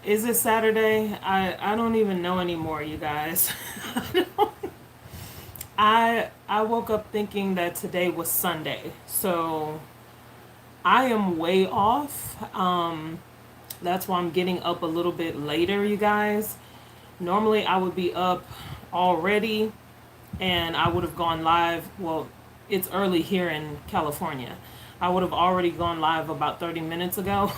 Is it Saturday? I don't even know anymore, you guys. I woke up thinking that today was Sunday. So I am way off. That's why I'm getting up a little bit later, you guys. Normally I would be up already and I would have gone live. Well, it's early here in California. I would have already gone live about 30 minutes ago.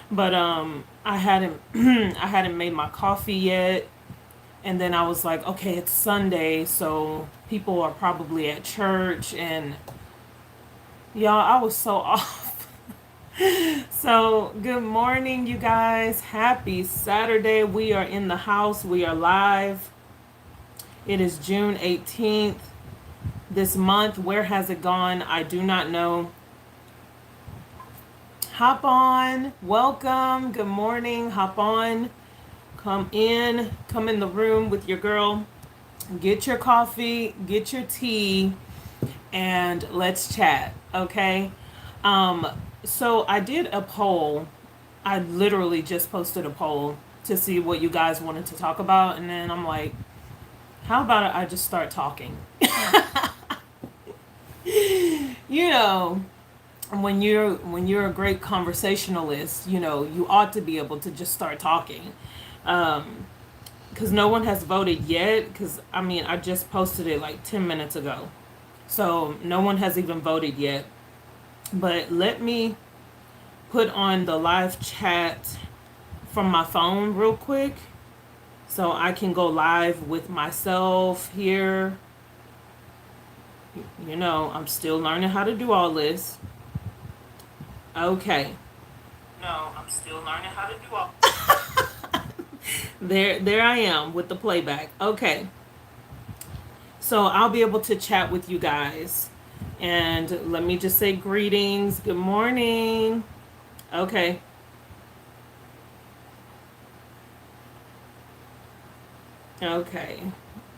But I hadn't I hadn't made my coffee yet, and then I was like, okay, it's Sunday, so people are probably at church, and y'all, I was so off. So, good morning, you guys. Happy Saturday. We are in the house. We are live. It is June 18th. This month, where has it gone? I do not know. Hop on. Welcome. Good morning. Hop on. Come in the room with your girl. Get your coffee, get your tea, and let's chat, okay? Um, so I did a poll. I literally just posted a poll to see what you guys wanted to talk about, and then I'm like, how about I just start talking? You know, when you're a great conversationalist, you ought to be able to just start talking. Because no one has voted yet. Because I mean, I just posted it like 10 minutes ago, so no one has even voted yet. But let me put on the live chat from my phone real quick, so I can go live with myself here. I'm still learning how to do all this. Okay. No, I'm still learning how to do all. There I am with the playback. Okay. So I'll be able to chat with you guys. And let me just say greetings. Good morning. Okay. Okay.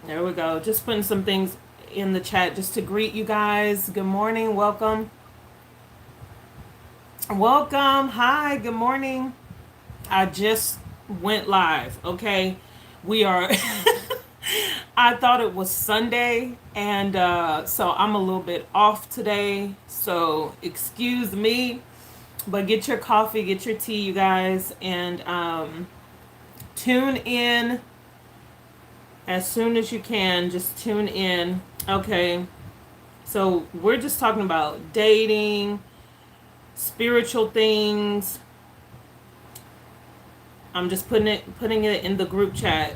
There we go. Just putting some things in the chat just to greet you guys. Good morning. Welcome. Welcome. Hi. Good morning. I just went live. Okay. We are. I thought it was Sunday, and so I'm a little bit off today. So excuse me, but get your coffee, get your tea, you guys, and tune in as soon as you can. Just tune in. Okay. So we're just talking about dating, spiritual things. I'm just putting it in the group chat.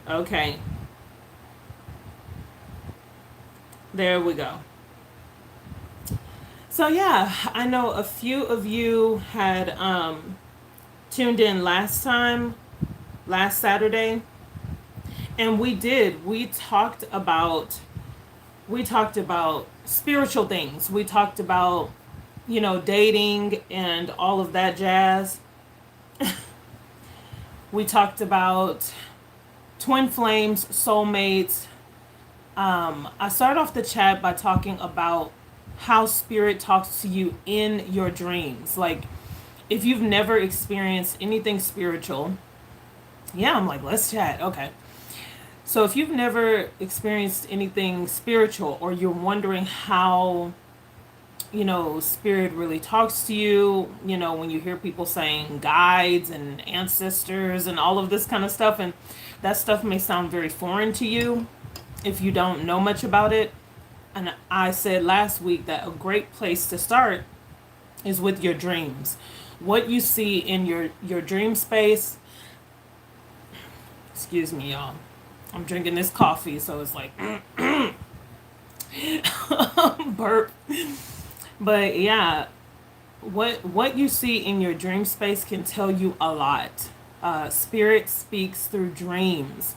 Okay. There we go. So yeah, I know a few of you had tuned in last Saturday, and we talked about spiritual things. We talked about, dating and all of that jazz. We talked about twin flames, soulmates. I started off the chat by talking about how spirit talks to you in your dreams. Like, if you've never experienced anything spiritual, yeah, I'm like, let's chat. Okay. So if you've never experienced anything spiritual, or you're wondering how, spirit really talks to you, when you hear people saying guides and ancestors and all of this kind of stuff, and that stuff may sound very foreign to you if you don't know much about it. And I said last week that a great place to start is with your dreams. What you see in your dream space. Excuse me, y'all. I'm drinking this coffee, so it's like burp. But yeah, what you see in your dream space can tell you a lot. Spirit speaks through dreams.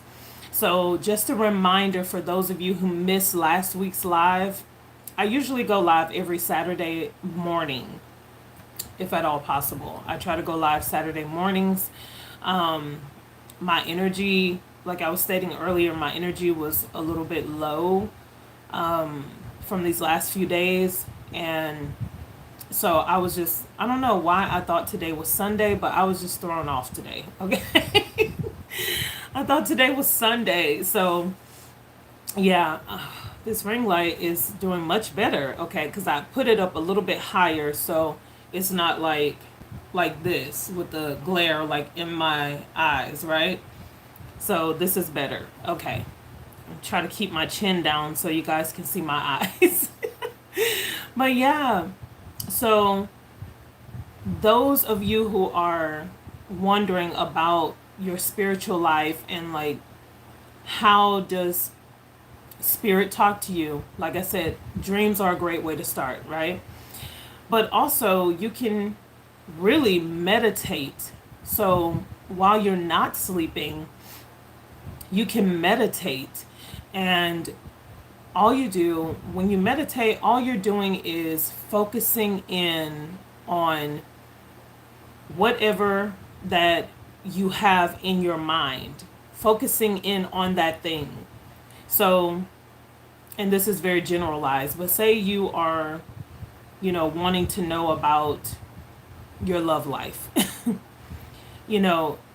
So just a reminder for those of you who missed last week's live, I usually go live every Saturday morning, if at all possible. I try to go live Saturday mornings. My energy, like I was stating earlier, my energy was a little bit low from these last few days. And So I was just, I don't know why I thought today was Sunday, but I was just thrown off today. Okay. I thought today was Sunday. So yeah, this ring light is doing much better. Okay. Because I put it up a little bit higher. So it's not like this with the glare like in my eyes, right? So this is better. Okay. I'm trying to keep my chin down so you guys can see my eyes. But yeah, so those of you who are wondering about your spiritual life and like how does spirit talk to you, like I said, dreams are a great way to start, right? But also you can really meditate. So while you're not sleeping, you can meditate. And all you do when you meditate, all you're doing is focusing in on whatever that you have in your mind, focusing in on that thing. So, and this is very generalized, but say you are, wanting to know about your love life.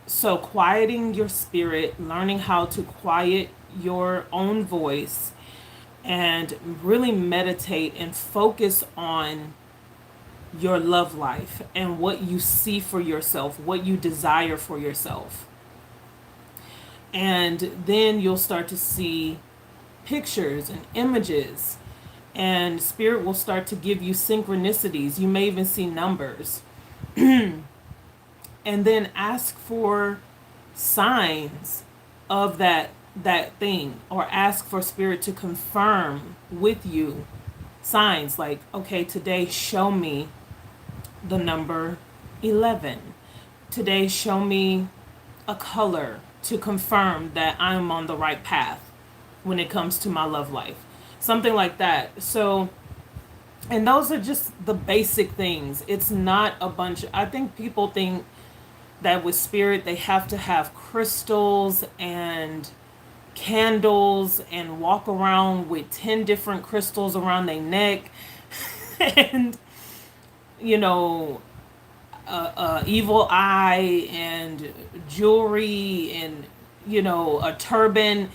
So quieting your spirit, learning how to quiet your own voice, and really meditate and focus on your love life and what you see for yourself, what you desire for yourself. And then you'll start to see pictures and images, and spirit will start to give you synchronicities. You may even see numbers. And then ask for signs of that thing, or ask for spirit to confirm with you signs like, okay, today show me the number 11. Today show me a color to confirm that I'm on the right path when it comes to my love life. Something like that. So, and those are just the basic things. It's not a bunch. I think people think that with spirit they have to have crystals and candles and walk around with 10 different crystals around their neck and evil eye and jewelry and a turban.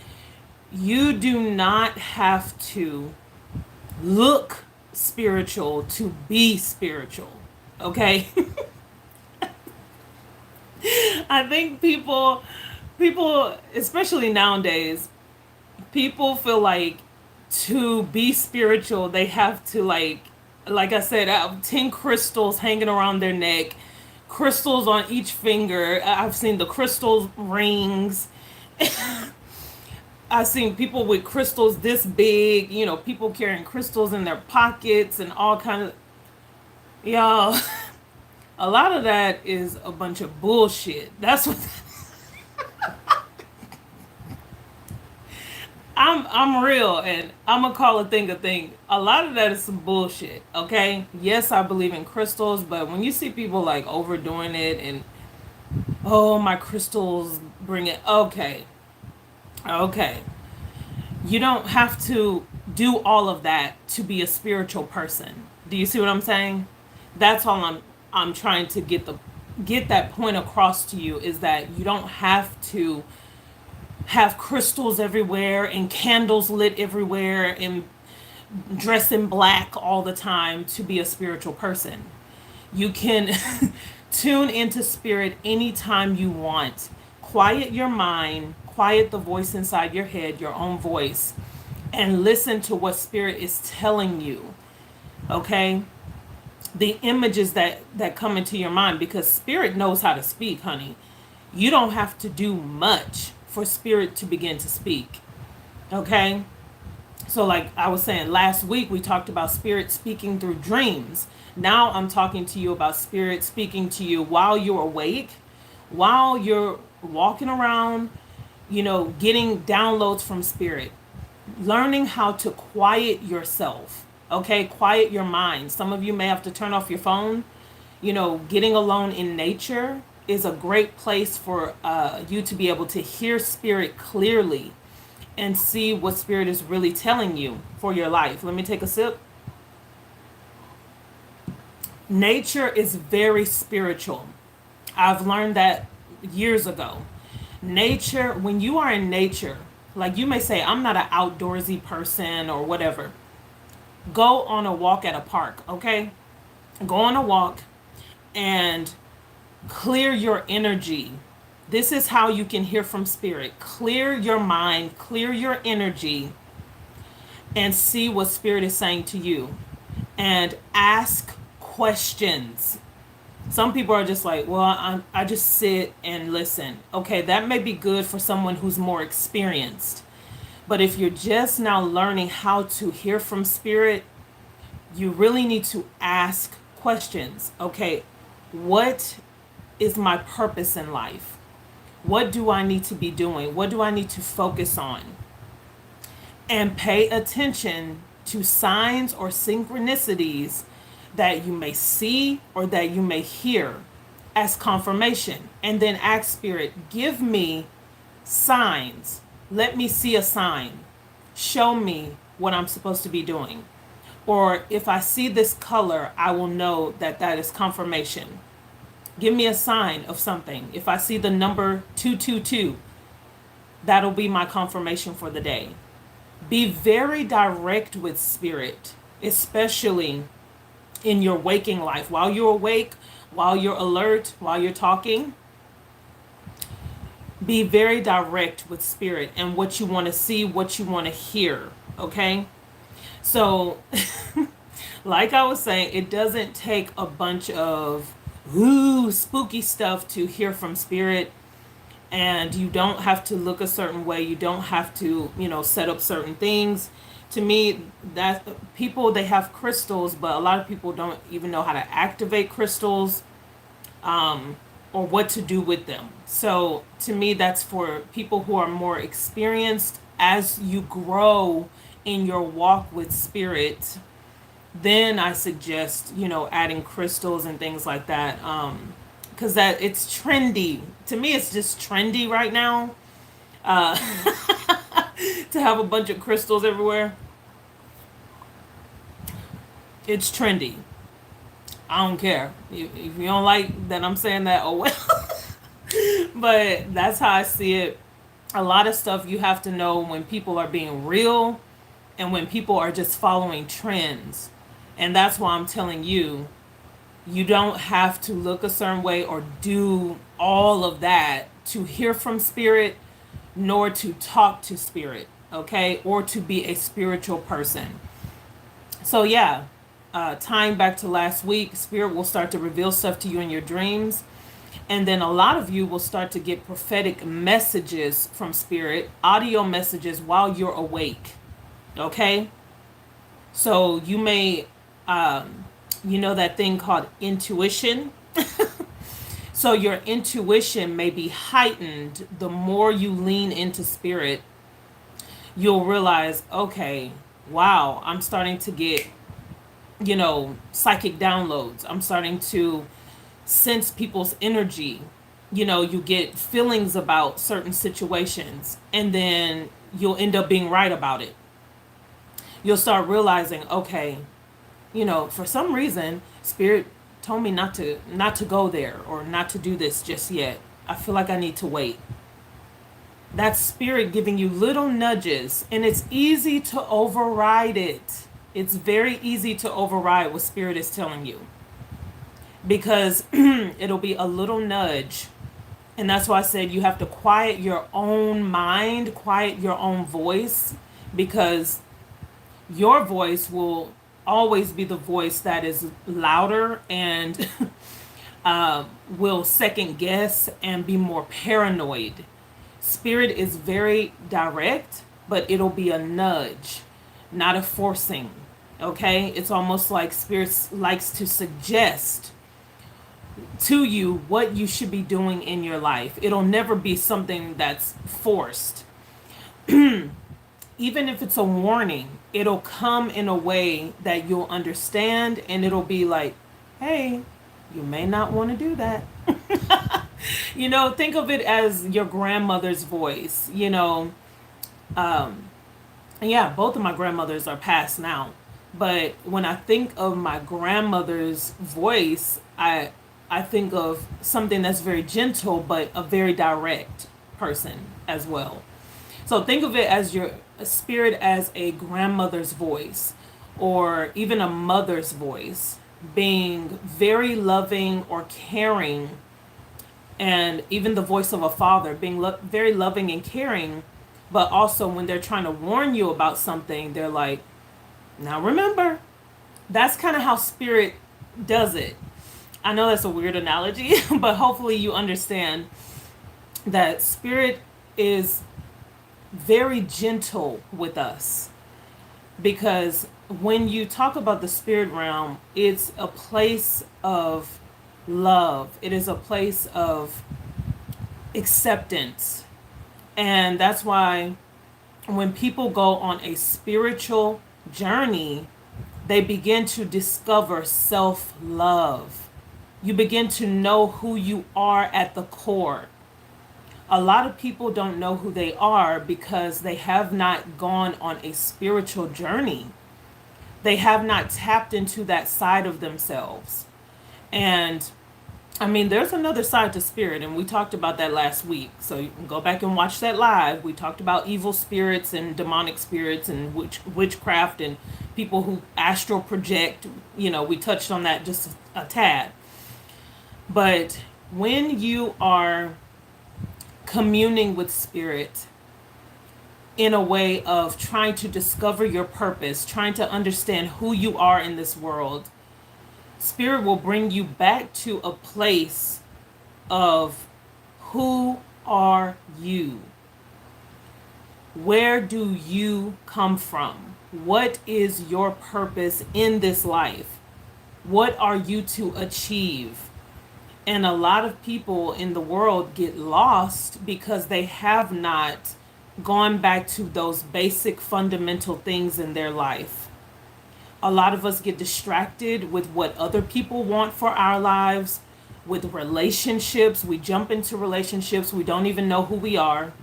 You do not have to look spiritual to be spiritual, okay? I think people, especially nowadays, people feel like to be spiritual, they have to like I said, have 10 crystals hanging around their neck, crystals on each finger. I've seen the crystal rings. I've seen people with crystals this big, people carrying crystals in their pockets and all kind of, y'all. A lot of that is a bunch of bullshit. That's what I'm real, and I'm gonna call a thing a thing. A lot of that is some bullshit, okay? Yes, I believe in crystals, but when you see people like overdoing it and oh, my crystals bring it, okay. You don't have to do all of that to be a spiritual person. Do you see what I'm saying? That's all I'm trying to get that point across to you, is that you don't have to have crystals everywhere and candles lit everywhere and dress in black all the time to be a spiritual person. You can tune into spirit anytime you want. Quiet your mind, quiet the voice inside your head, your own voice, and listen to what spirit is telling you. Okay? The images that come into your mind, because spirit knows how to speak, honey. You don't have to do much for spirit to begin to speak. Okay? So like I was saying, last week we talked about spirit speaking through dreams. Now I'm talking to you about spirit speaking to you while you're awake, while you're walking around, getting downloads from spirit. Learning how to quiet yourself. Okay? Quiet your mind. Some of you may have to turn off your phone. Getting alone in nature is a great place for you to be able to hear spirit clearly and see what spirit is really telling you for your life. Let me take a sip. Nature is very spiritual. I've learned that years ago. Nature, when you are in nature, like you may say, I'm not an outdoorsy person or whatever. Go on a walk at a park, okay? Go on a walk and clear your energy. This is how you can hear from spirit. Clear your mind, clear your energy, and see what spirit is saying to you. And ask questions. Some people are just like, well, I just sit and listen. Okay, that may be good for someone who's more experienced. But if you're just now learning how to hear from spirit, you really need to ask questions. Okay, what is my purpose in life? What do I need to be doing? What do I need to focus on? And pay attention to signs or synchronicities that you may see or that you may hear as confirmation. And then ask spirit, give me signs. Let me see a sign. Show me what I'm supposed to be doing. Or if I see this color, I will know that that is confirmation. Give me a sign of something. If I see the number 222, that'll be my confirmation for the day. Be very direct with spirit, especially in your waking life. While you're awake, while you're alert, while you're talking, be very direct with spirit and what you want to see, what you want to hear, okay? So, like I was saying, it doesn't take a bunch of spooky stuff to hear from spirit. And you don't have to look a certain way. You don't have to, set up certain things. To me, that people, they have crystals, but a lot of people don't even know how to activate crystals, or what to do with them. So to me, that's for people who are more experienced. As you grow in your walk with spirit, then I suggest, adding crystals and things like that. Because that it's trendy. To me, it's just trendy right now. To have a bunch of crystals everywhere. It's trendy. I don't care. If you don't like that I'm saying that, oh well. But that's how I see it. A lot of stuff you have to know when people are being real and when people are just following trends. And that's why I'm telling you, you don't have to look a certain way or do all of that to hear from spirit, nor to talk to spirit, okay? Or to be a spiritual person. So yeah, tying back to last week, spirit will start to reveal stuff to you in your dreams. And then a lot of you will start to get prophetic messages from spirit, audio messages while you're awake, okay? So you may, that thing called intuition. So your intuition may be heightened the more you lean into spirit. You'll realize, okay, wow, I'm starting to get, psychic downloads. I'm starting to sense people's energy. You get feelings about certain situations, and then you'll end up being right about it. You'll start realizing, okay, for some reason, spirit told me not to go there or not to do this just yet. I feel like I need to wait. That's spirit giving you little nudges, and it's easy to override it. It's very easy to override what spirit is telling you, because it'll be a little nudge. And that's why I said you have to quiet your own mind, quiet your own voice, because your voice will always be the voice that is louder and will second guess and be more paranoid. Spirit is very direct, but it'll be a nudge, not a forcing. Okay? It's almost like spirit likes to suggest to you what you should be doing in your life. It'll never be something that's forced. Even if it's a warning, it'll come in a way that you'll understand, and it'll be like, hey, you may not want to do that. Think of it as your grandmother's voice, yeah, both of my grandmothers are passed now. But when I think of my grandmother's voice, I think of something that's very gentle, but a very direct person as well. So think of it as your spirit as a grandmother's voice or even a mother's voice, being very loving or caring, and even the voice of a father, being very loving and caring, but also when they're trying to warn you about something, they're like, now remember. That's kind of how spirit does it. I know that's a weird analogy, but hopefully you understand that spirit is very gentle with us, because when you talk about the spirit realm, it's a place of love, it is a place of acceptance. And that's why when people go on a spiritual journey, they begin to discover self love. You begin to know who you are at the core. A lot of people don't know who they are because they have not gone on a spiritual journey. They have not tapped into that side of themselves. And I mean, there's another side to spirit, and we talked about that last week. So you can go back and watch that live. We talked about evil spirits and demonic spirits and witchcraft and people who astral project. You know, we touched on that just a tad. But when you are communing with spirit in a way of trying to discover your purpose, trying to understand who you are in this world, spirit will bring you back to a place of who are you? Where do you come from? What is your purpose in this life? What are you to achieve? And a lot of people in the world get lost because they have not gone back to those basic fundamental things in their life. A lot of us get distracted with what other people want for our lives, with relationships. We jump into relationships, we don't even know who we are.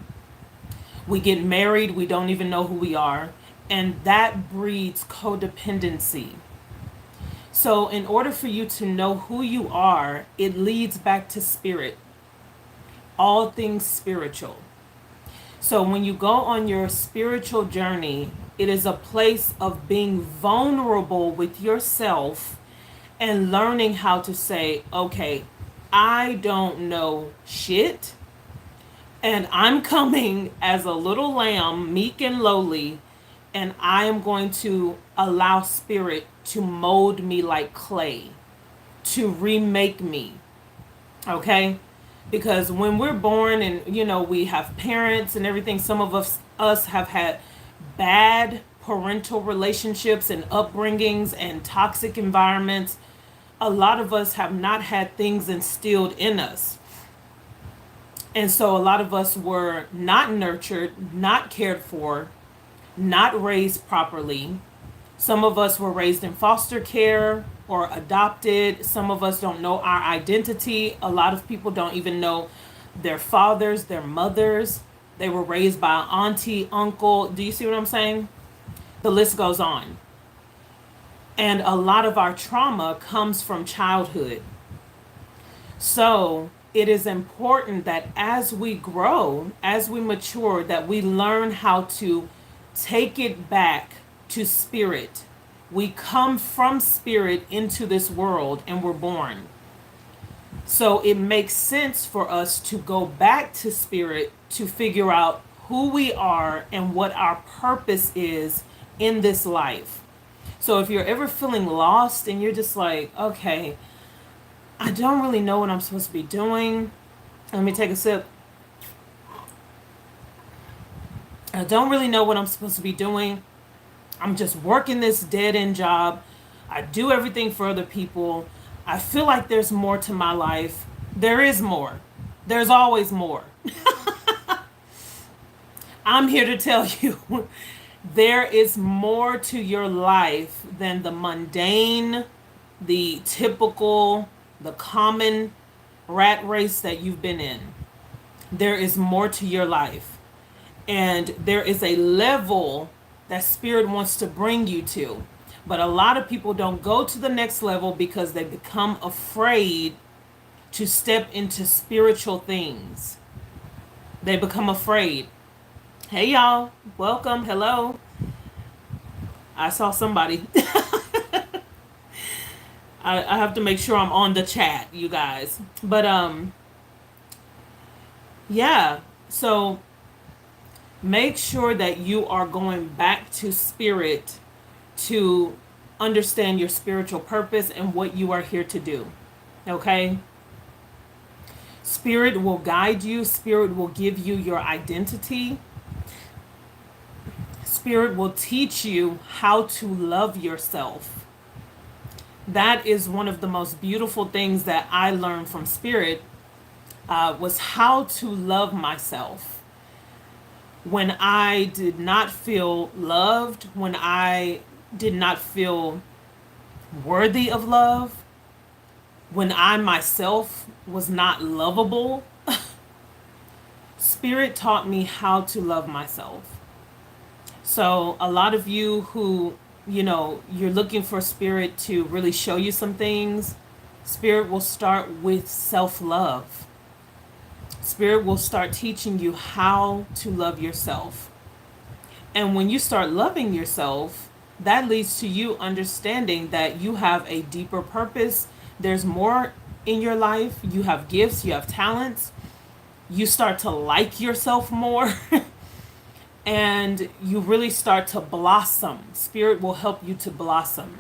We get married, we don't even know who we are. And that breeds codependency. So in order for you to know who you are, it leads back to spirit. All things spiritual. So when you go on your spiritual journey, it is a place of being vulnerable with yourself and learning how to say, okay, I don't know shit, and I'm coming as a little lamb, meek and lowly, and I am going to allow spirit to mold me like clay, to remake me. Okay? Because when we're born and, you know, we have parents and everything, some of us have had bad parental relationships and upbringings and toxic environments. A lot of us have not had things instilled in us. And so a lot of us were not nurtured, not cared for, not raised properly. Some of us were raised in foster care or adopted. Some of us don't know our identity. A lot of people don't even know their fathers, their mothers. They were raised by an auntie, uncle. Do you see what I'm saying? The list goes on. And a lot of our trauma comes from childhood. So it is important that as we grow, as we mature, that we learn how to take it back to spirit. We come from spirit into this world and we're born. So it makes sense for us to go back to spirit to figure out who we are and what our purpose is in this life. So if you're ever feeling lost and you're just like, okay, I don't really know what I'm supposed to be doing. Let me take a sip. I don't really know what I'm supposed to be doing. I'm just working this dead-end job. I do everything for other people. I feel like there's more to my life. There is more. There's always more. I'm here to tell you there is more to your life than the mundane, the typical, the common rat race that you've been in. There is more to your life. And there is a level that spirit wants to bring you to. But a lot of people don't go to the next level because they become afraid to step into spiritual things. They become afraid. Hey y'all, welcome, hello. I saw somebody. I have to make sure I'm on the chat, you guys. But yeah, so make sure that you are going back to spirit to understand your spiritual purpose and what you are here to do. Okay? Spirit will guide you, spirit will give you your identity. Spirit will teach you how to love yourself. That is one of the most beautiful things that I learned from spirit, was how to love myself. When I did not feel loved, when I did not feel worthy of love, when I myself was not lovable, spirit taught me how to love myself. So a lot of you who, you're looking for spirit to really show you some things, spirit will start with self-love. Spirit will start teaching you how to love yourself. And when you start loving yourself, that leads to you understanding that you have a deeper purpose. There's more in your life. You have gifts, you have talents. You start to like yourself more. And you really start to blossom. Spirit will help you to blossom.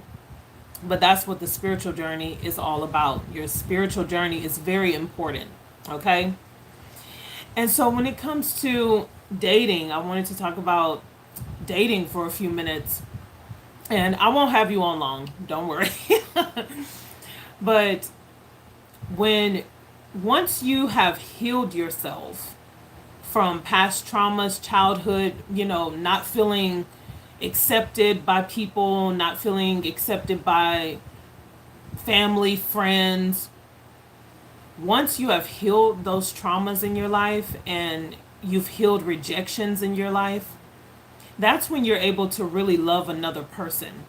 But that's what the spiritual journey is all about. Your spiritual journey is very important. Okay? And so when it comes to dating, I wanted to talk about dating for a few minutes. And I won't have you on long. Don't worry. But once you have healed yourself from past traumas, childhood, not feeling accepted by people, not feeling accepted by family, friends. Once you have healed those traumas in your life and you've healed rejections in your life, that's when you're able to really love another person.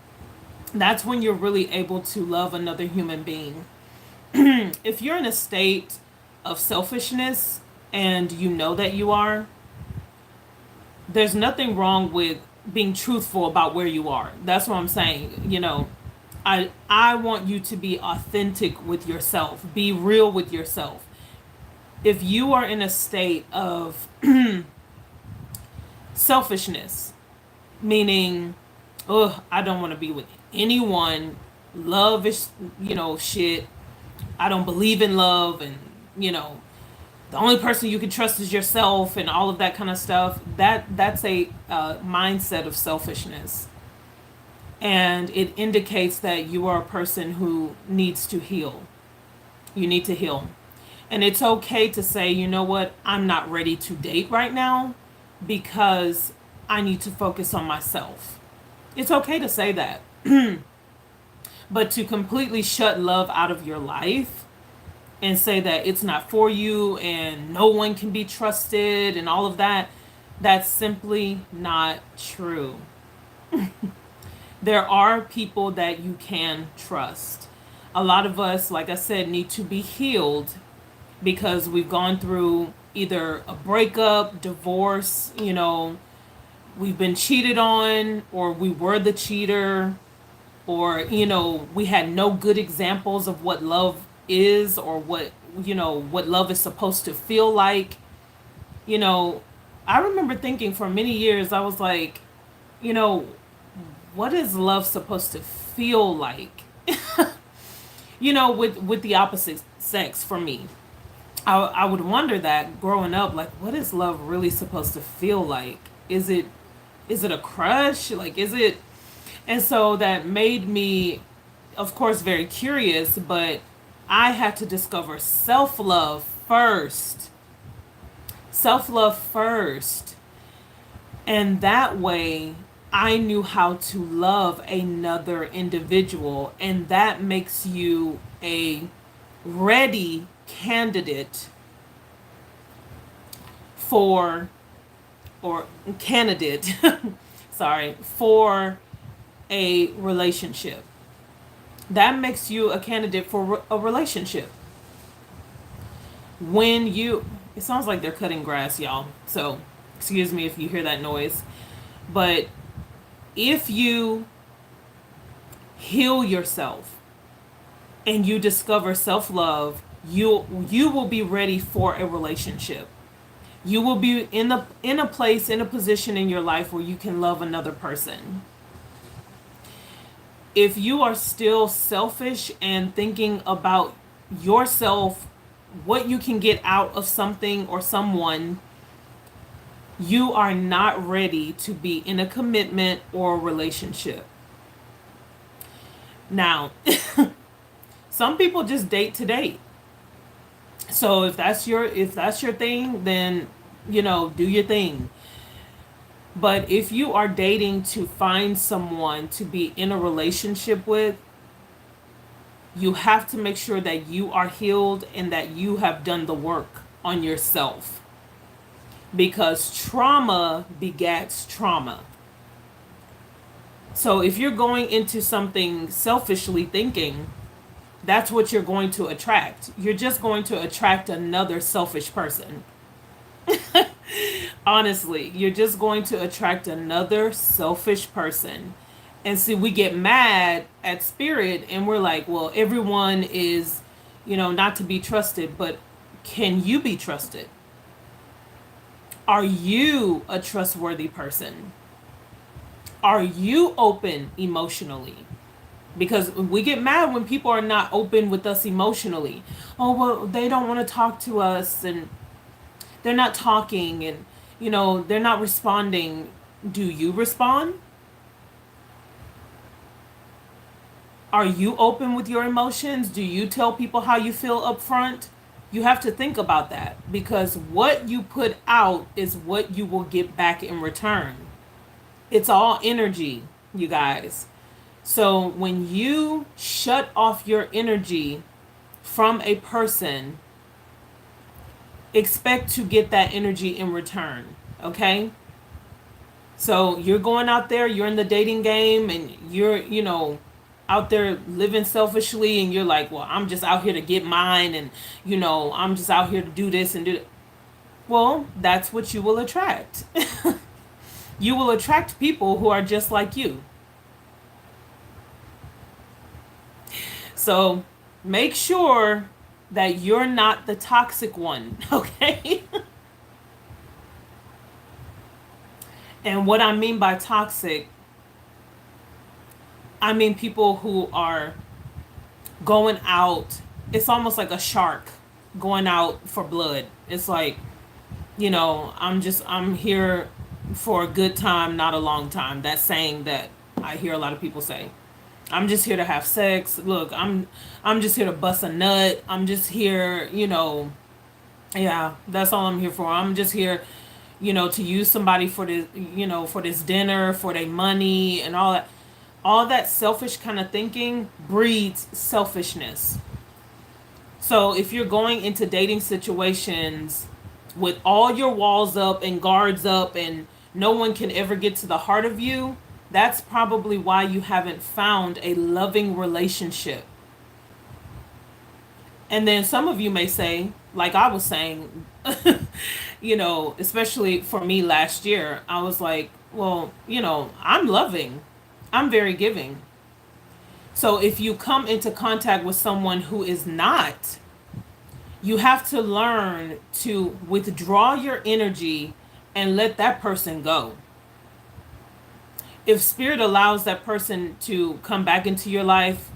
That's when you're really able to love another human being. If you're in a state of selfishness and you know that you are, there's nothing wrong with being truthful about where you are. That's what I'm saying. I want you to be authentic with yourself. Be real with yourself. If you are in a state of selfishness, meaning, I don't want to be with anyone. Love is, shit. I don't believe in love, and, the only person you can trust is yourself, and all of that kind of stuff. That's a mindset of selfishness. And it indicates that you are a person who needs to heal. You need to heal. And it's okay to say, you know what, I'm not ready to date right now because I need to focus on myself. It's okay to say that. But to completely shut love out of your life and say that it's not for you and no one can be trusted and all of that, that's simply not true. There are people that you can trust. A lot of us, like I said, need to be healed because we've gone through either a breakup, divorce, we've been cheated on, or we were the cheater, or, we had no good examples of what love is, or what love is supposed to feel like. I remember thinking for many years, I was like, what is love supposed to feel like? With the opposite sex for me. I would wonder that growing up, like, what is love really supposed to feel like? Is it a crush? Like, is it? And so that made me, of course, very curious, but I had to discover self-love first. Self-love first. And that way, I knew how to love another individual, and that makes you a ready candidate for, or candidate, sorry, for a relationship. That makes you a candidate for a relationship. When you, it sounds like they're cutting grass, y'all. So, excuse me if you hear that noise. But if you heal yourself and you discover self-love, you will be ready for a relationship. You will be in a place, in a position in your life where you can love another person. If you are still selfish and thinking about yourself, what you can get out of something or someone, you are not ready to be in a commitment or a relationship. Now, some people just date to date. So if that's your thing, then do your thing. But if you are dating to find someone to be in a relationship with, you have to make sure that you are healed and that you have done the work on yourself. Because trauma begets trauma. So if you're going into something selfishly thinking, that's what you're going to attract. You're just going to attract another selfish person. Honestly, you're just going to attract another selfish person. And see, we get mad at spirit and we're like, well, everyone is, not to be trusted, but can you be trusted? Are you a trustworthy person? Are you open emotionally? Because we get mad when people are not open with us emotionally. Oh, well, they don't want to talk to us and they're not talking and, they're not responding. Do you respond? Are you open with your emotions? Do you tell people how you feel up front? You have to think about that, because what you put out is what you will get back in return. It's all energy, you guys. So when you shut off your energy from a person, expect to get that energy in return, okay? So you're going out there, you're in the dating game, and you're, out there living selfishly, and you're like, well, I'm just out here to get mine, and, I'm just out here to do this and do that. Well, that's what you will attract. You will attract people who are just like you. So make sure that you're not the toxic one, okay? And what I mean by toxic, I mean people who are going out. It's almost like a shark going out for blood. It's like, I'm here for a good time, not a long time. That saying that I hear a lot of people say. I'm just here to have sex. Look, I'm just here to bust a nut. I'm just here, yeah, that's all I'm here for. I'm just here, to use somebody for this, for this dinner, for their money and all that. All that selfish kind of thinking breeds selfishness. So if you're going into dating situations with all your walls up and guards up and no one can ever get to the heart of you, that's probably why you haven't found a loving relationship. And then some of you may say, like I was saying, especially for me last year, I was like, well, I'm loving. I'm very giving. So if you come into contact with someone who is not, you have to learn to withdraw your energy and let that person go. If spirit allows that person to come back into your life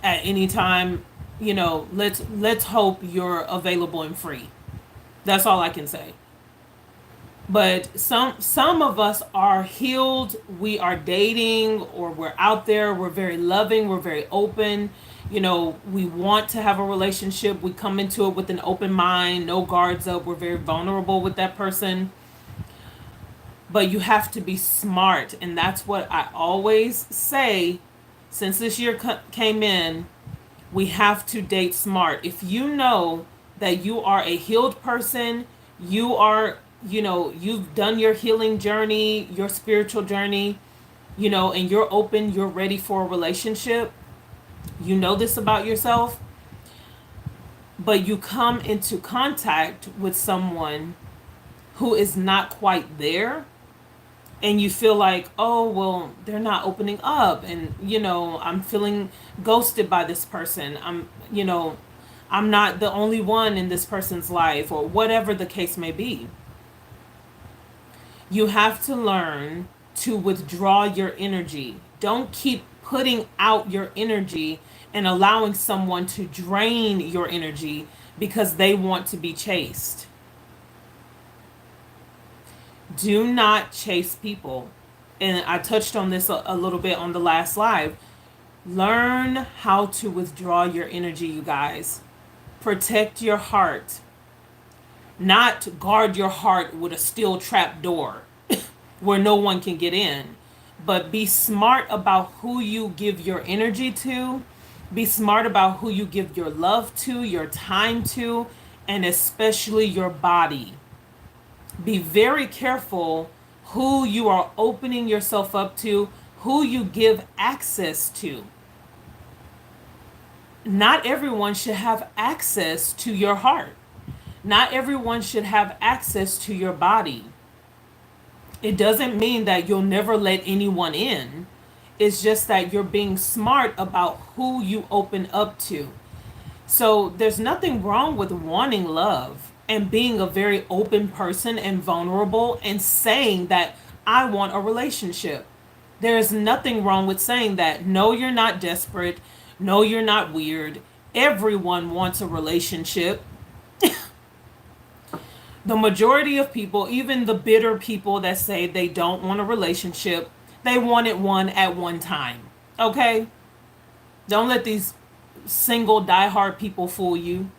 at any time, let's hope you're available and free. That's all I can say. But some of us are healed. We are dating, or we're out there. We're very loving. We're very open. We want to have a relationship. We come into it with an open mind, no guards up. We're very vulnerable with that person. But you have to be smart. And that's what I always say. Since this year came in, we have to date smart. If you know that you are a healed person, you are, you've done your healing journey, your spiritual journey, and you're open, you're ready for a relationship, you know this about yourself, but you come into contact with someone who is not quite there, and you feel like, oh, well, they're not opening up, and I'm feeling ghosted by this person. I'm not the only one in this person's life, or whatever the case may be. You have to learn to withdraw your energy. Don't keep putting out your energy and allowing someone to drain your energy because they want to be chased. Do not chase people. And I touched on this a little bit on the last live. Learn how to withdraw your energy, you guys. Protect your heart. Not guard your heart with a steel trap door where no one can get in. But be smart about who you give your energy to. Be smart about who you give your love to, your time to, and especially your body. Be very careful who you are opening yourself up to, who you give access to. Not everyone should have access to your heart. Not everyone should have access to your body. It doesn't mean that you'll never let anyone in. It's just that you're being smart about who you open up to. So there's nothing wrong with wanting love and being a very open person and vulnerable and saying that I want a relationship. There's nothing wrong with saying that. No, you're not desperate. No, you're not weird. Everyone wants a relationship. The majority of people, even the bitter people that say they don't want a relationship, they wanted one at one time. Okay? Don't let these single diehard people fool you.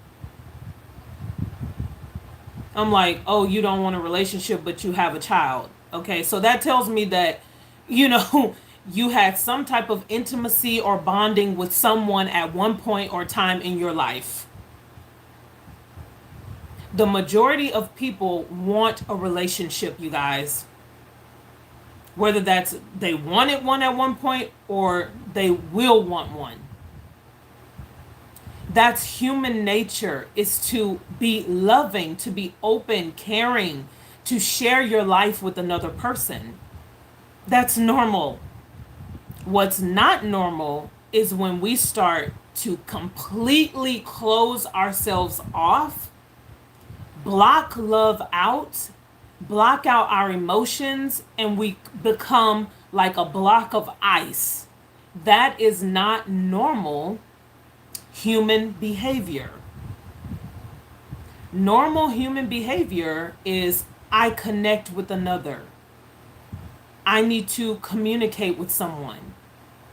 I'm like, oh, you don't want a relationship, but you have a child. Okay, so that tells me that, you had some type of intimacy or bonding with someone at one point or time in your life. The majority of people want a relationship, you guys. Whether that's they wanted one at one point or they will want one. That's human nature, is to be loving, to be open, caring, to share your life with another person. That's normal. What's not normal is when we start to completely close ourselves off, block love out, block out our emotions, and we become like a block of ice. That is not normal human behavior. Normal human behavior is I connect with another. I need to communicate with someone.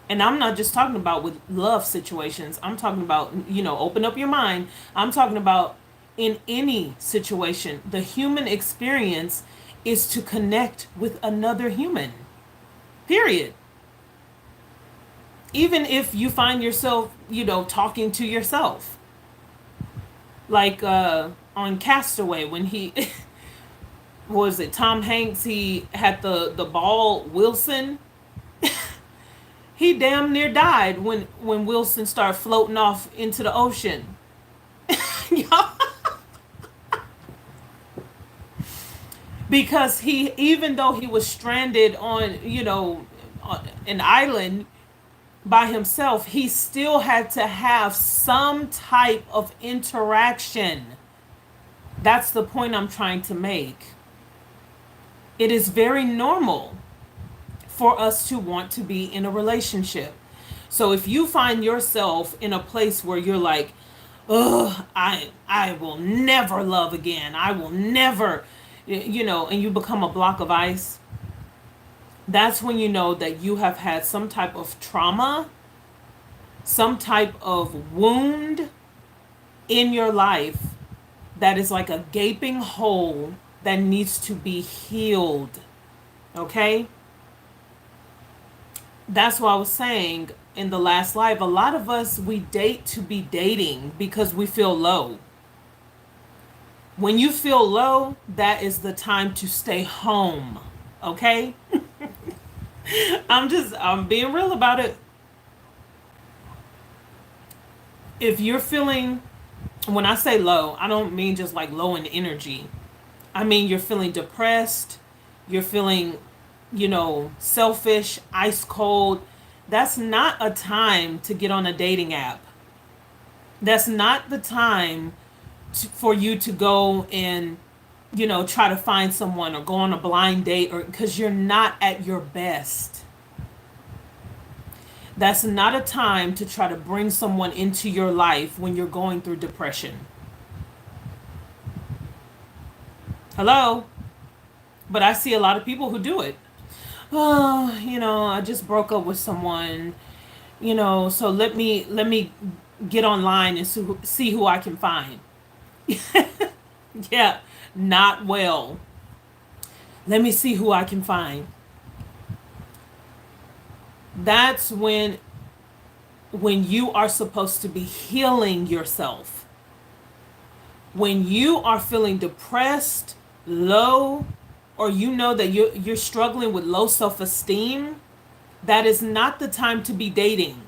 And I'm not just talking about with love situations. I'm talking about, open up your mind. I'm talking about in any situation. The human experience is to connect with another human. Period. Even if you find yourself, talking to yourself. Like on Castaway, when he, was it Tom Hanks, he had the ball Wilson. He damn near died when Wilson started floating off into the ocean. Because even though he was stranded on, on an island by himself, he still had to have some type of interaction. That's the point I'm trying to make. It is very normal for us to want to be in a relationship. So if you find yourself in a place where you're like, oh, I will never love again. I will never, and you become a block of ice. That's when you know that you have had some type of trauma, some type of wound in your life that is like a gaping hole that needs to be healed. Okay? That's why I was saying in the last live, a lot of us, we date to be dating because we feel low. When you feel low, that is the time to stay home. Okay? I'm being real about it. If you're feeling, when I say low, I don't mean just like low in energy. I mean, you're feeling depressed, you're feeling, selfish, ice cold. That's not a time to get on a dating app. That's not the time for you to go and, try to find someone or go on a blind date, or because you're not at your best. That's not a time to try to bring someone into your life when you're going through depression. Hello? But I see a lot of people who do it. Oh, I just broke up with someone, so let me get online and see who I can find. Yeah, not well. Let me see who I can find. That's when you are supposed to be healing yourself. When you are feeling depressed, low, or you know that you're struggling with low self-esteem, that is not the time to be dating.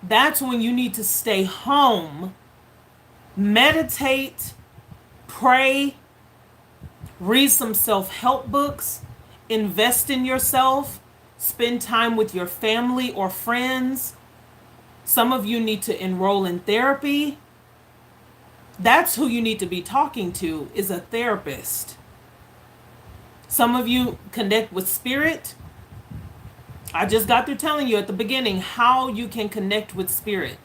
That's when you need to stay home, meditate, pray, read some self-help books, invest in yourself, spend time with your family or friends. Some of you need to enroll in therapy. That's who you need to be talking to, is a therapist. Some of you connect with spirit. I just got through telling you at the beginning how you can connect with spirit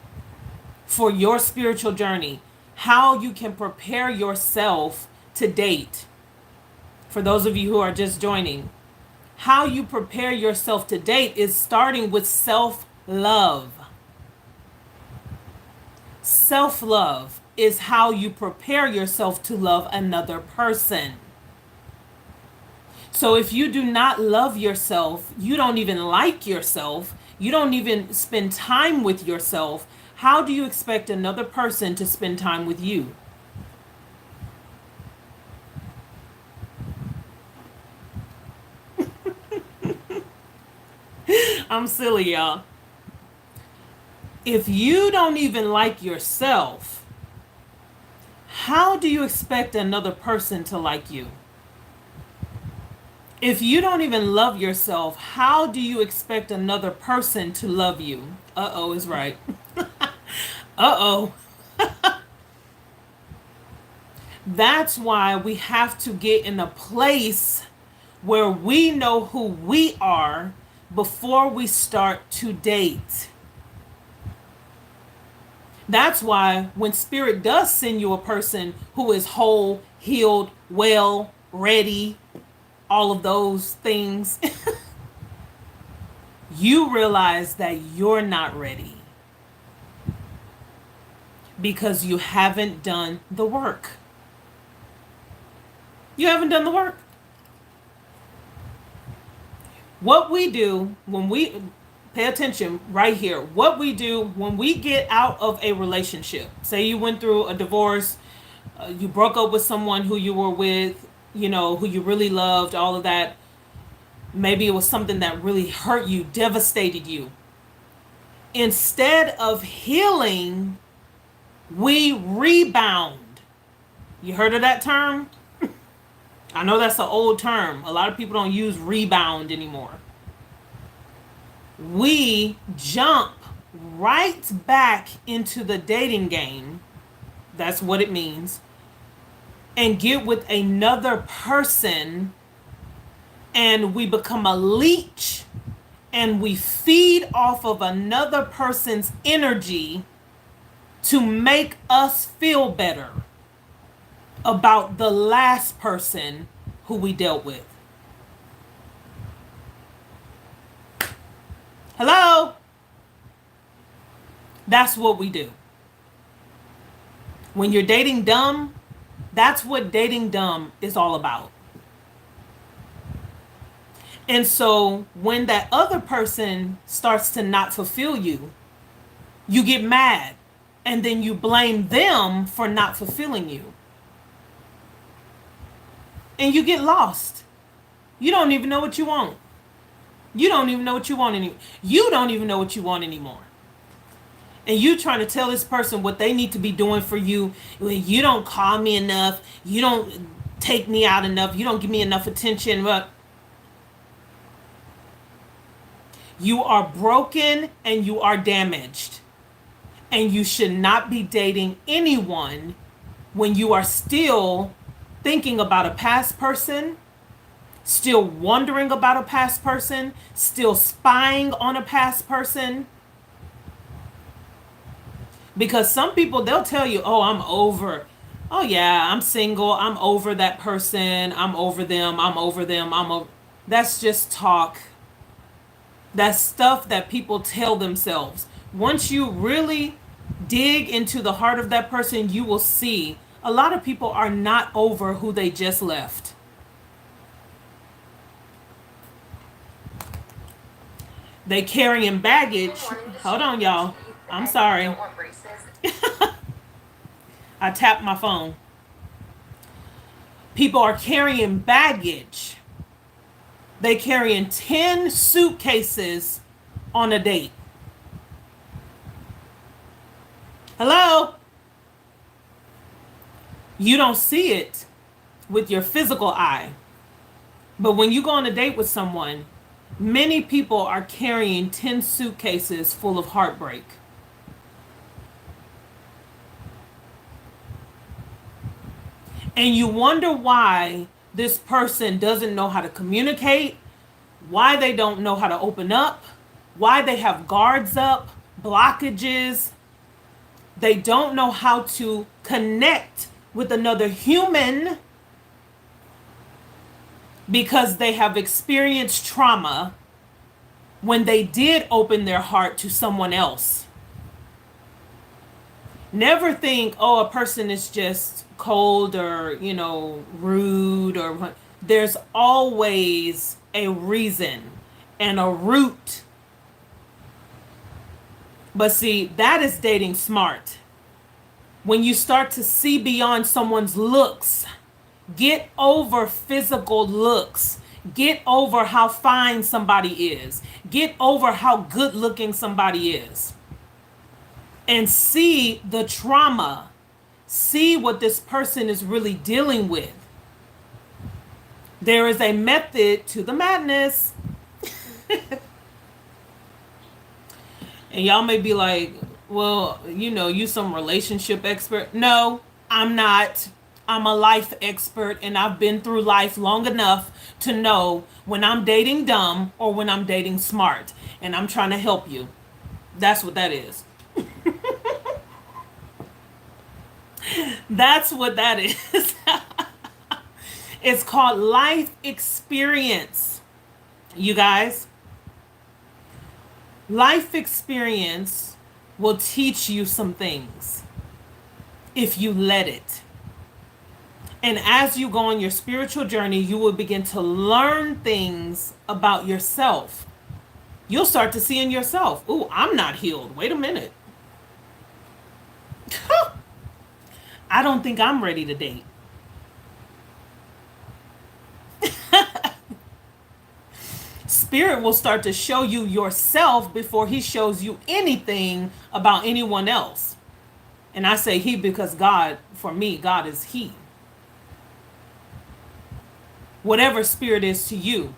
for your spiritual journey, how you can prepare yourself to date. For those of you who are just joining, how you prepare yourself to date is starting with self-love. Self-love is how you prepare yourself to love another person. So if you do not love yourself, you don't even like yourself, you don't even spend time with yourself, how do you expect another person to spend time with you? I'm silly, y'all. If you don't even like yourself, how do you expect another person to like you? If you don't even love yourself, how do you expect another person to love you? Uh-oh is right. Uh-oh. That's why we have to get in a place where we know who we are before we start to date. That's why when Spirit does send you a person who is whole, healed, well, ready, all of those things, you realize that you're not ready because you haven't done the work. You haven't done the work. What we do when we pay attention right here, what we do when we get out of a relationship, say you went through a divorce, you broke up with someone who you were with, who you really loved, all of that. Maybe it was something that really hurt you, devastated you. Instead of healing, we rebound. You heard of that term? I know that's an old term. A lot of people don't use rebound anymore. We jump right back into the dating game. That's what it means. And get with another person, and we become a leech, and we feed off of another person's energy to make us feel better about the last person who we dealt with. Hello? That's what we do. When you're dating dumb, that's what dating dumb is all about. And so when that other person starts to not fulfill you, you get mad, and then you blame them for not fulfilling you. And you get lost. You don't even know what you want. You don't even know what you want anymore. You don't even know what you want anymore. And you trying to tell this person what they need to be doing for you. You don't call me enough. You don't take me out enough. You don't give me enough attention. But you are broken and you are damaged. And you should not be dating anyone when you are still thinking about a past person, still wondering about a past person, still spying on a past person. Because some people, they'll tell you, oh, I'm over. Oh, yeah, I'm single. I'm over that person. I'm over them. I'm over them. I'm over. That's just talk. That's stuff that people tell themselves. Once you really dig into the heart of that person, you will see a lot of people are not over who they just left. They carrying baggage. Hold on, y'all. I'm sorry. I tapped my phone. People are carrying baggage. They carrying 10 suitcases on a date. Hello? You don't see it with your physical eye. But when you go on a date with someone, many people are carrying 10 suitcases full of heartbreak. And you wonder why this person doesn't know how to communicate, why they don't know how to open up, why they have guards up, blockages. They don't know how to connect with another human because they have experienced trauma when they did open their heart to someone else. Never think, oh, a person is just cold or, rude or what. There's always a reason and a root. But see, that is dating smart. When you start to see beyond someone's looks, get over physical looks. Get over how fine somebody is. Get over how good looking somebody is. And see the trauma. See what this person is really dealing with. There is a method to the madness. And y'all may be like, well, you some relationship expert. No, I'm not. I'm a life expert, and I've been through life long enough to know when I'm dating dumb or when I'm dating smart. And I'm trying to help you. That's what that is. That's what that is. It's called life experience. You guys, life experience will teach you some things if you let it. And as you go on your spiritual journey, you will begin to learn things about yourself. You'll start to see in yourself, ooh, I'm not healed. Wait a minute. I don't think I'm ready to date. Spirit will start to show you yourself before he shows you anything about anyone else. And I say he because God, for me, God is he. Whatever spirit is to you,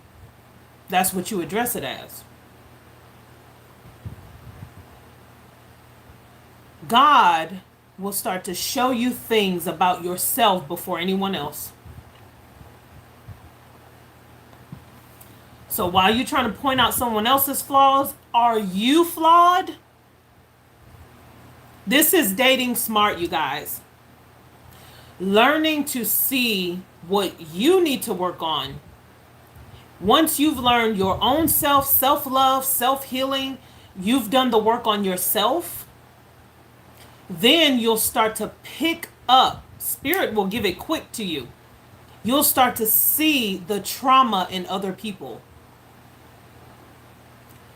that's what you address it as. God will start to show you things about yourself before anyone else. So while you're trying to point out someone else's flaws, are you flawed? This is dating smart, you guys. Learning to see what you need to work on. Once you've learned your own self-love, self-healing, you've done the work on yourself, then you'll start to pick up. Spirit will give it quick to you. You'll start to see the trauma in other people.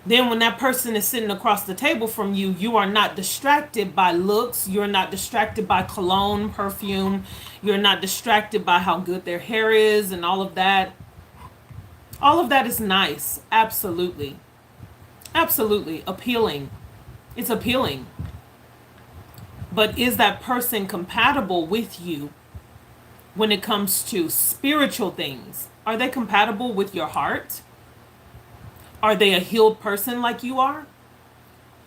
Then when that person is sitting across the table from you, you are not distracted by looks. You're not distracted by cologne, perfume. You're not distracted by how good their hair is and all of that. All of that is nice. Absolutely. Absolutely. Appealing. It's appealing. But is that person compatible with you when it comes to spiritual things? Are they compatible with your heart? Are they a healed person like you are?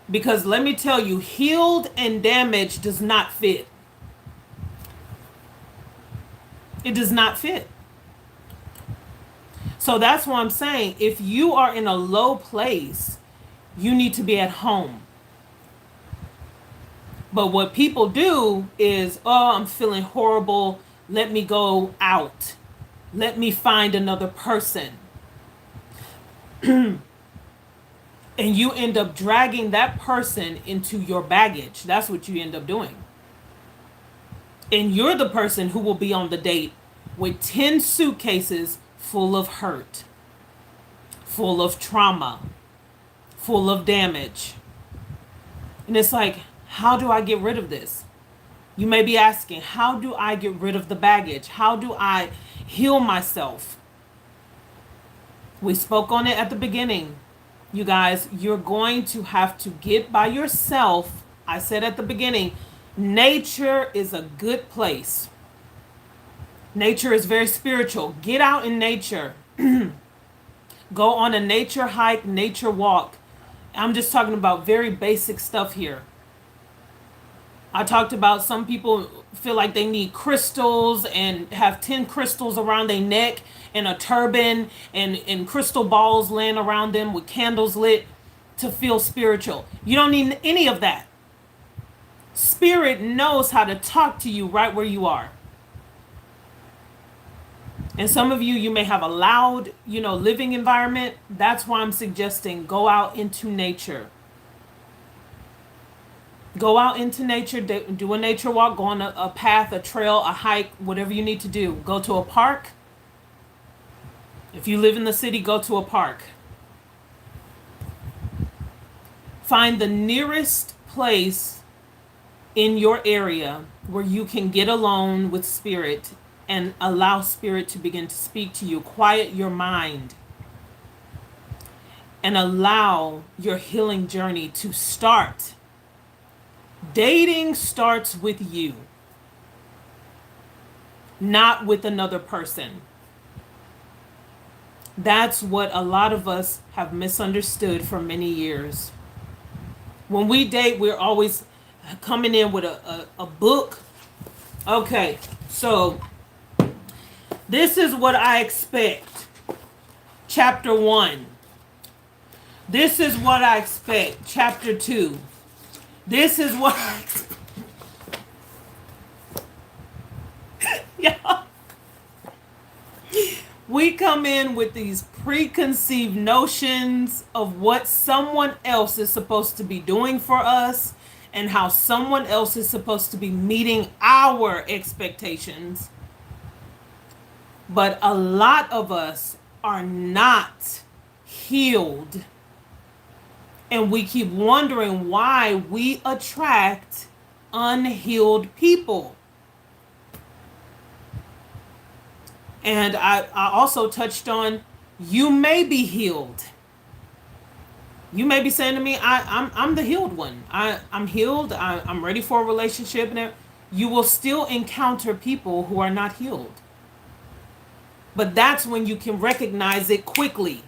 Because let me tell you, healed and damaged does not fit. It does not fit. So that's why I'm saying, if you are in a low place, you need to be at home. But what people do is, oh, I'm feeling horrible. Let me go out. Let me find another person. And you end up dragging that person into your baggage. That's what you end up doing. And you're the person who will be on the date with 10 suitcases full of hurt, full of trauma, full of damage. And it's like, how do I get rid of this? You may be asking, how do I get rid of the baggage? How do I heal myself? We spoke on it at the beginning. You guys, you're going to have to get by yourself. I said at the beginning, nature is a good place. Nature is very spiritual. Get out in nature. Go on a nature hike, nature walk. I'm just talking about very basic stuff here. I talked about some people feel like they need crystals and have 10 crystals around their neck and a turban and crystal balls laying around them with candles lit to feel spiritual. You don't need any of that. Spirit knows how to talk to you right where you are. And some of you may have a loud, living environment. That's why I'm suggesting go out into nature. Go out into nature, do a nature walk, go on a path, a trail, a hike, whatever you need to do. Go to a park. If you live in the city, go to a park. Find the nearest place in your area where you can get alone with spirit and allow spirit to begin to speak to you. Quiet your mind and allow your healing journey to start. Dating starts with you, not with another person. That's what a lot of us have misunderstood for many years. When we date, we're always coming in with a book. Okay, so this is what I expect. Chapter 1. This is what I expect. Chapter 2. This is what yeah. We come in with these preconceived notions of what someone else is supposed to be doing for us and how someone else is supposed to be meeting our expectations. But a lot of us are not healed. And we keep wondering why we attract unhealed people. And I also touched on, you may be healed. You may be saying to me, I'm the healed one. I'm healed. I'm ready for a relationship. And you will still encounter people who are not healed. But that's when you can recognize it quickly.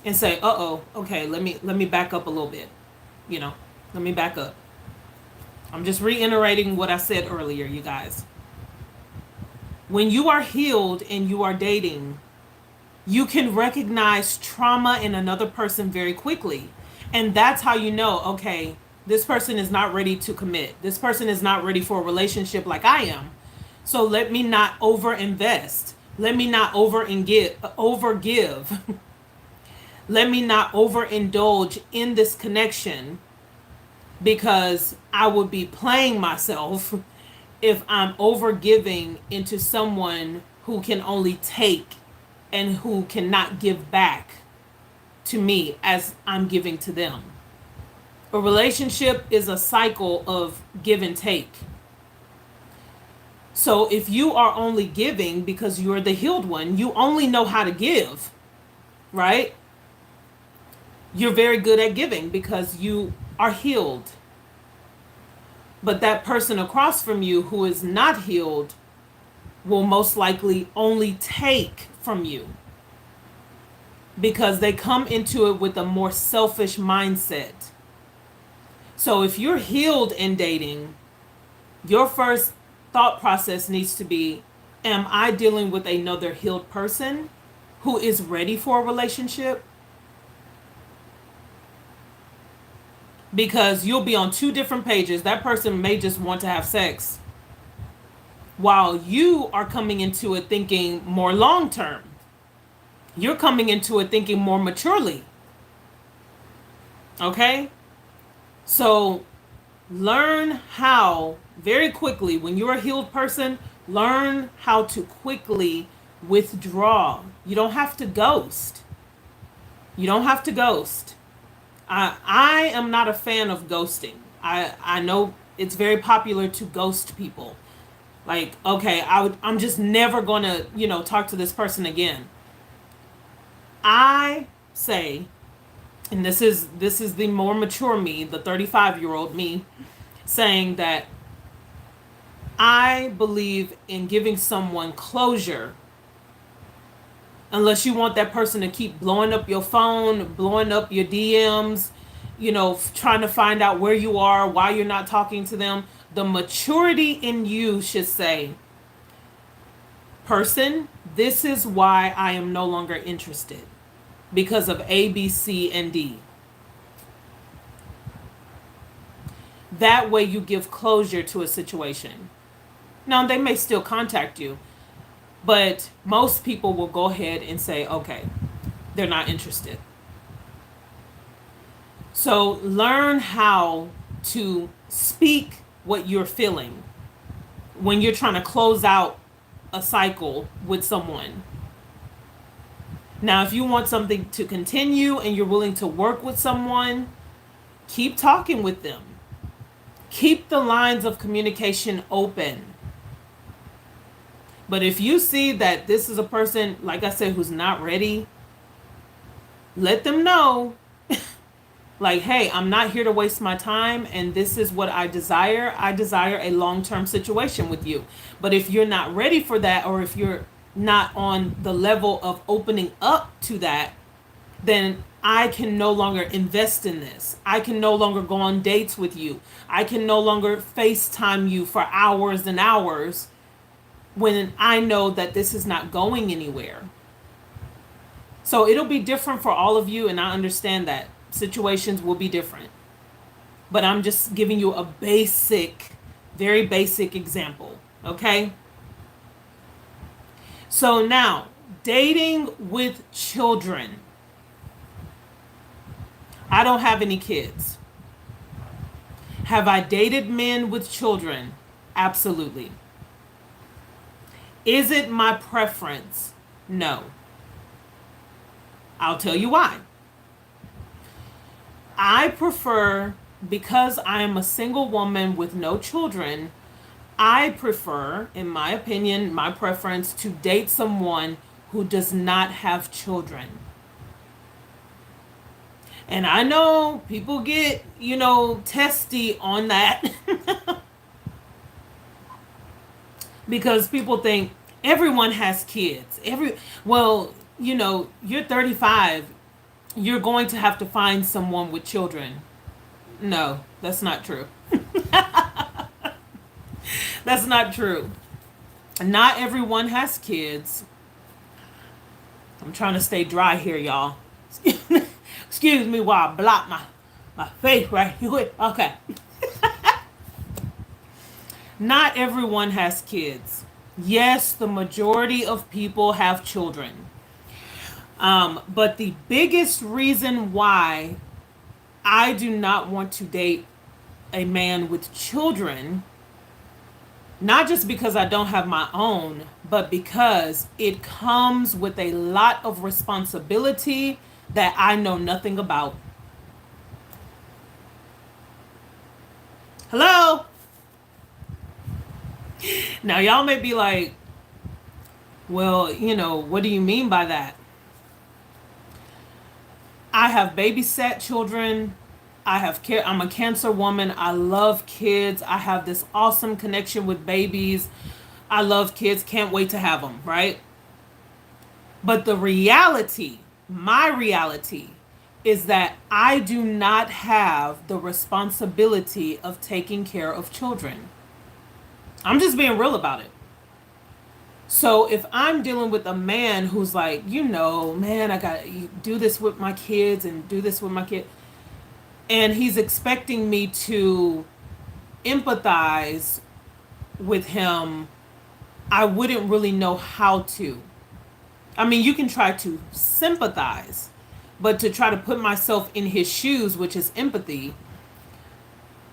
And say, okay, let me back up a little bit. Let me back up. I'm just reiterating what I said earlier, you guys. When you are healed and you are dating, you can recognize trauma in another person very quickly. And that's how you know, okay, this person is not ready to commit. This person is not ready for a relationship like I am. So let me not overinvest. Let me not overgive. Let me not overindulge in this connection, because I would be playing myself if I'm overgiving into someone who can only take and who cannot give back to me as I'm giving to them. A relationship is a cycle of give and take. So if you are only giving because you're the healed one, you only know how to give. right? You're very good at giving because you are healed. But that person across from you who is not healed will most likely only take from you because they come into it with a more selfish mindset. So if you're healed in dating, your first thought process needs to be, am I dealing with another healed person who is ready for a relationship? Because you'll be on two different pages. That person may just want to have sex, while you are coming into it thinking more long term. You're coming into it thinking more maturely. Okay? So learn how, very quickly, when you're a healed person, learn how to quickly withdraw. You don't have to ghost. You don't have to ghost. I am not a fan of ghosting. I know it's very popular to ghost people. Like, okay, I'm just never going to, talk to this person again. I say, and this is the more mature me, the 35-year-old me, saying that I believe in giving someone closure unless you want that person to keep blowing up your phone, blowing up your DMs, trying to find out where you are, why you're not talking to them. The maturity in you should say, person, this is why I am no longer interested. Because of A, B, C, and D. That way you give closure to a situation. Now, they may still contact you, but most people will go ahead and say, okay, they're not interested. So learn how to speak what you're feeling when you're trying to close out a cycle with someone. Now, if you want something to continue and you're willing to work with someone, keep talking with them. Keep the lines of communication open. But if you see that this is a person, like I said, who's not ready, let them know, like, hey, I'm not here to waste my time, and this is what I desire. I desire a long-term situation with you. But if you're not ready for that, or if you're not on the level of opening up to that, then I can no longer invest in this. I can no longer go on dates with you. I can no longer FaceTime you for hours and hours when I know that this is not going anywhere. So it'll be different for all of you, and I understand that. Situations will be different. But I'm just giving you a basic, very basic example, okay? So now, dating with children. I don't have any kids. Have I dated men with children? Absolutely. Is it my preference? No. I'll tell you why. I prefer, because I am a single woman with no children, I prefer, in my opinion, my preference, to date someone who does not have children. And I know people get, testy on that. Because people think everyone has kids. You're 35. You're going to have to find someone with children. No, that's not true. That's not true. Not everyone has kids. I'm trying to stay dry here, y'all. Excuse me while I block my face right here. Okay. Not everyone has kids. Yes, the majority of people have children. But the biggest reason why I do not want to date a man with children, not just because I don't have my own, but because it comes with a lot of responsibility that I know nothing about. Hello? Now, y'all may be like, well, what do you mean by that? I have babysat children. I'm a Cancer woman. I love kids. I have this awesome connection with babies. I love kids. Can't wait to have them, right? But the reality, my reality, is that I do not have the responsibility of taking care of children. I'm just being real about it. So if I'm dealing with a man who's like, man, I got to do this with my kids and do this with my kid, and he's expecting me to empathize with him, I wouldn't really know how to. I mean, you can try to sympathize, but to try to put myself in his shoes, which is empathy,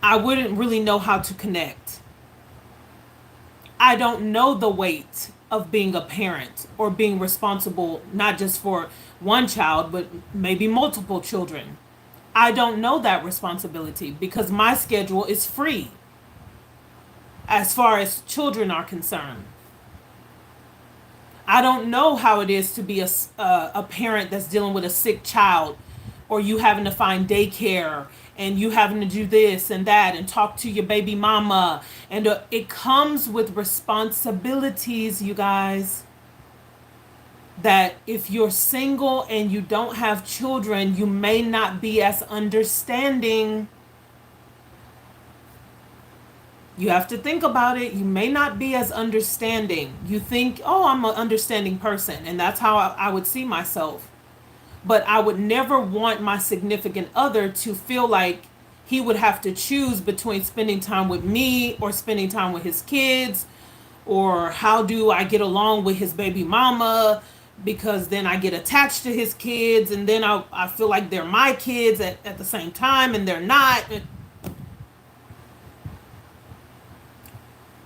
I wouldn't really know how to connect. I don't know the weight of being a parent or being responsible not just for one child, but maybe multiple children. I don't know that responsibility because my schedule is free as far as children are concerned. I don't know how it is to be a parent that's dealing with a sick child, or you having to find daycare and you having to do this and that and talk to your baby mama. And it comes with responsibilities, you guys, that if you're single and you don't have children, you may not be as understanding. You have to think about it. You may not be as understanding. You think, oh, I'm an understanding person, and that's how I would see myself. But I would never want my significant other to feel like he would have to choose between spending time with me or spending time with his kids, or how do I get along with his baby mama, because then I get attached to his kids, and then I feel like they're my kids at the same time, and they're not.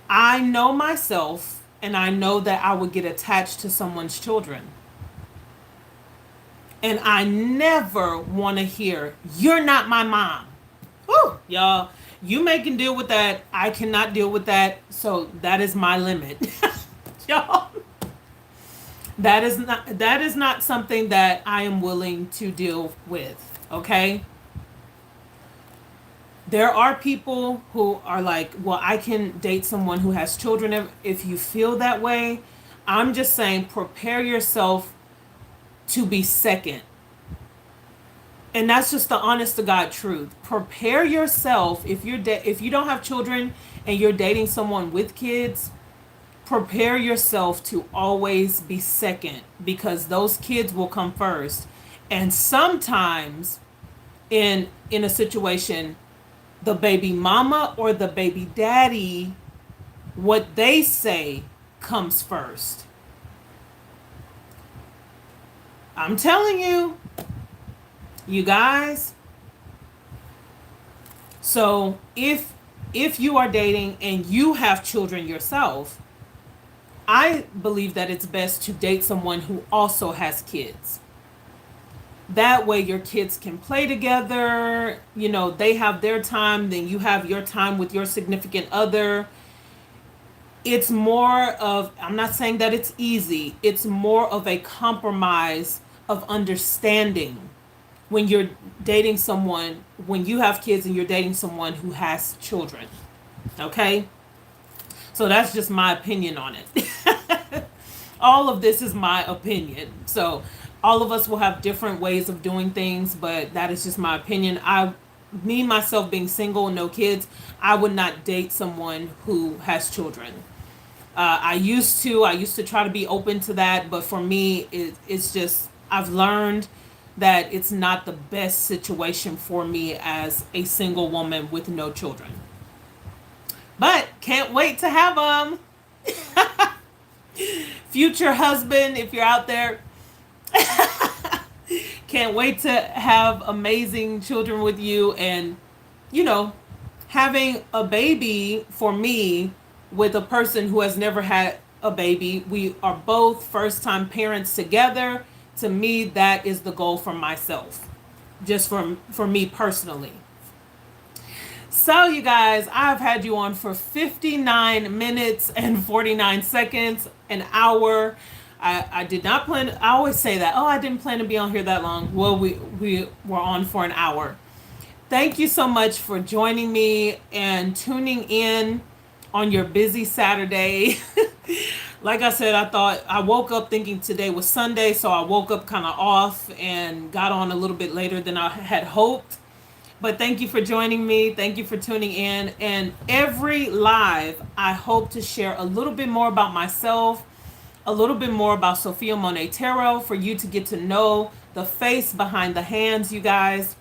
I know myself, and I know that I would get attached to someone's children. And I never want to hear, you're not my mom. Whew, y'all, you may can deal with that. I cannot deal with that. So that is my limit. Y'all, that is not something that I am willing to deal with. Okay? There are people who are like, well, I can date someone who has children if you feel that way. I'm just saying, prepare yourself to be second. And that's just the honest to God truth. Prepare yourself if you don't have children and you're dating someone with kids, prepare yourself to always be second, because those kids will come first. And sometimes in a situation, the baby mama or the baby daddy, what they say comes first. I'm telling you, you guys. So if you are dating and you have children yourself, I believe that it's best to date someone who also has kids. That way your kids can play together. They have their time, then you have your time with your significant other. It's more of, I'm not saying that it's easy. It's more of a compromise of understanding when you're dating someone, when you have kids and you're dating someone who has children. Okay? So that's just my opinion on it. All of this is my opinion. So all of us will have different ways of doing things, but that is just my opinion. Me, myself being single and no kids, I would not date someone who has children. I used to try to be open to that, but for me, it's just, I've learned that it's not the best situation for me as a single woman with no children. But can't wait to have them. Future husband, if you're out there, can't wait to have amazing children with you. And having a baby for me with a person who has never had a baby, we are both first-time parents together. To me, that is the goal for myself, just for me personally. So you guys, I've had you on for 59 minutes and 49 seconds, an hour. I did not plan. I always say that. Oh, I didn't plan to be on here that long. Well, we were on for an hour. Thank you so much for joining me and tuning in on your busy Saturday. Like I said, I woke up thinking today was Sunday, so I woke up kind of off and got on a little bit later than I had hoped. But thank you for joining me. Thank you for tuning in. And every live, I hope to share a little bit more about myself, a little bit more about Sophiamonay Tarot for you to get to know the face behind the hands, you guys.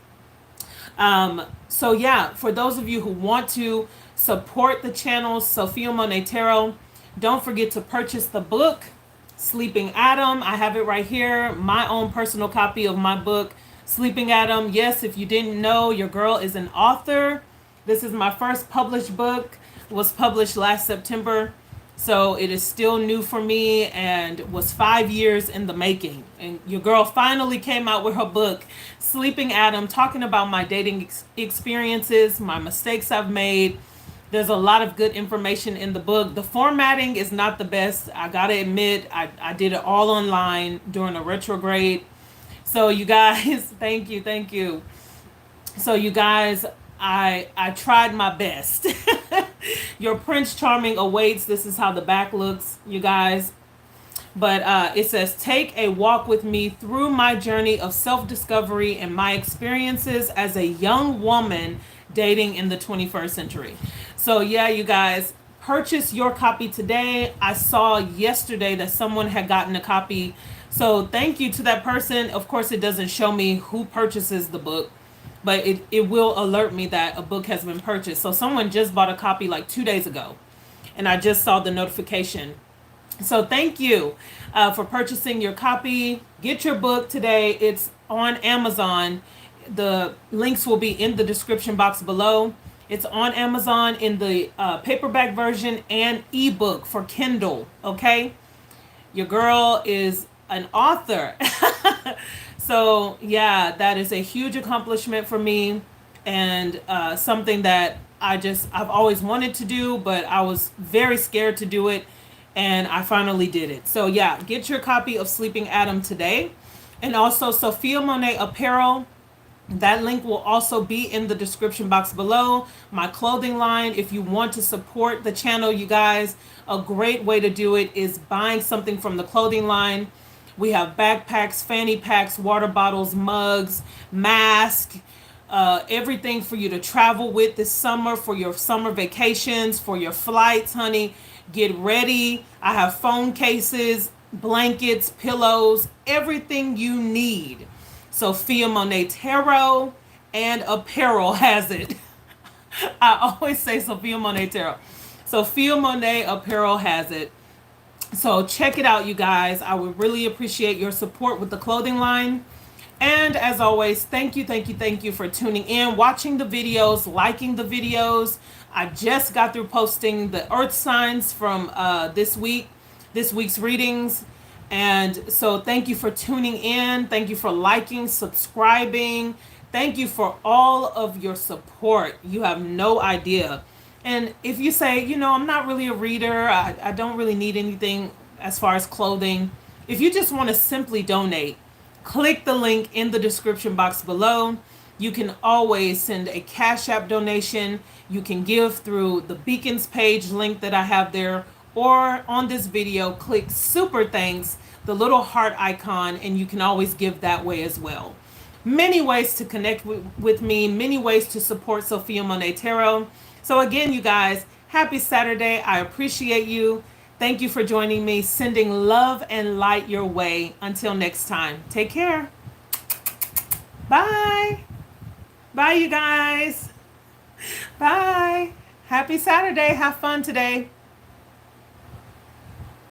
So yeah, for those of you who want to support the channel, Sophiamonay Tarot, don't forget to purchase the book, Sleeping Adam. I have it right here, my own personal copy of my book, Sleeping Adam. Yes, if you didn't know, your girl is an author. This is my first published book. It was published last September. So it is still new for me and was 5 years in the making. And your girl finally came out with her book, Sleeping Adam, talking about my dating experiences, my mistakes I've made. There's a lot of good information in the book. The formatting is not the best. I gotta admit, I did it all online during a retrograde. So you guys, thank you. So you guys, I tried my best. Your Prince Charming awaits. This is how the back looks, you guys. But it says, take a walk with me through my journey of self-discovery and my experiences as a young woman dating in the 21st century. So yeah, you guys, purchase your copy today. I saw yesterday that someone had gotten a copy. So thank you to that person. Of course, it doesn't show me who purchases the book, but it will alert me that a book has been purchased. So someone just bought a copy like 2 days ago, and I just saw the notification. So thank you for purchasing your copy. Get your book today. It's on Amazon. The links will be in the description box below. It's on Amazon in the paperback version and ebook for Kindle. Okay, your girl is an author. So yeah, that is a huge accomplishment for me, and something that I've always wanted to do, but I was very scared to do it, and I finally did it. So yeah, get your copy of Sleeping Adam today. And also Sophiamonay Apparel. That link will also be in the description box below. My clothing line, if you want to support the channel, you guys, a great way to do it is buying something from the clothing line. We have backpacks, fanny packs, water bottles, mugs, masks, everything for you to travel with this summer, for your summer vacations, for your flights, honey. Get ready. I have phone cases, blankets, pillows, everything you need. Sophiamonay Tarot and Apparel has it. I always say Sophiamonay Tarot. Sophiamonay Apparel has it. So check it out, you guys. I would really appreciate your support with the clothing line. And as always, thank you for tuning in, watching the videos, liking the videos. I just got through posting the earth signs from this week's readings. And so thank you for tuning in. Thank you for liking, subscribing. Thank you for all of your support. You have no idea. And if you say, I'm not really a reader, I don't really need anything as far as clothing. If you just want to simply donate, click the link in the description box below. You can always send a Cash App donation. You can give through the Beacons page link that I have there, or on this video, click Super Thanks, the little heart icon, and you can always give that way as well. Many ways to connect with me, many ways to support Sophiamonay Tarot. So again, you guys, happy Saturday. I appreciate you. Thank you for joining me. Sending love and light your way. Until next time, take care. Bye. Bye, you guys. Bye. Happy Saturday. Have fun today.